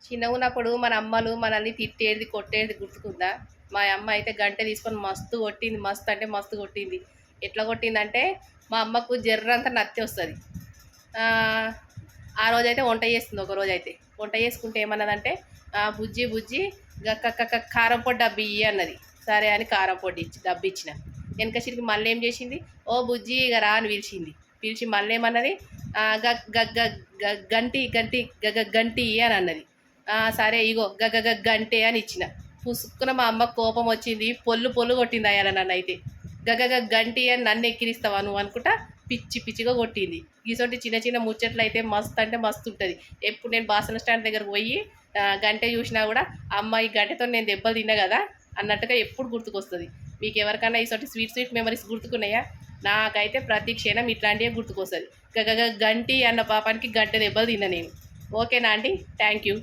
చిన్నగా ఉన్నప్పుడు మన అమ్మలు మనల్ని తిట్టేది కొట్టేది గుర్తుకుందా? మా అమ్మ అయితే గంటె తీసుకొని మస్తు కొట్టింది. మస్తు అంటే మస్తు కొట్టింది. ఎట్లా కొట్టిందంటే మా అమ్మకు జర్రంతా నత్తి వస్తుంది. ఆ రోజైతే వంట చేస్తుంది. ఒక రోజు అయితే వంట చేసుకుంటే ఏమన్నదంటే బుజ్జి బుజ్జి కారం పొడి డబ్బి ఇయ్యి అన్నది. సరే అని కారం పొడి డబ్బి ఇచ్చిన. వెనక చిరికి మళ్ళీ ఏం చేసింది, ఓ బుజ్జి ఇక రా అని పిలిచింది. పిలిచి మళ్ళీ ఏమన్నది, గంటి గంటి గంటి అని అన్నది. సరే ఇగో గంటే అని ఇచ్చిన. పుసుక్కున మా అమ్మకు కోపం వచ్చింది. పొల్లు పొల్లు కొట్టింది అయ్యాల నన్ను అయితే. గంటి అని నన్ను ఎక్కిరిస్తావా నువ్వు అనుకుంటా పిచ్చి పిచ్చిగా కొట్టింది. ఇటువంటి చిన్న చిన్న ముచ్చట్లు అయితే మస్తు అంటే మస్తు ఉంటుంది. ఎప్పుడు నేను బాసల స్టాండ్ దగ్గరకు పోయి గంటె చూసినా కూడా అమ్మ ఈ గంటెతో నేను దెబ్బలు తిన్నా కదా అన్నట్టుగా ఎప్పుడు గుర్తుకొస్తుంది. మీకు ఎవరికైనా ఇటువంటి స్వీట్ మెమరీస్ గుర్తుకున్నాయా? నాకైతే ప్రతి క్షణం ఇట్లాంటివే గుర్తుకొస్తుంది. గంటి అన్న పాపానికి గంటె దెబ్బలు తిన్నా నేను. ఓకేనా అండి? Thank you.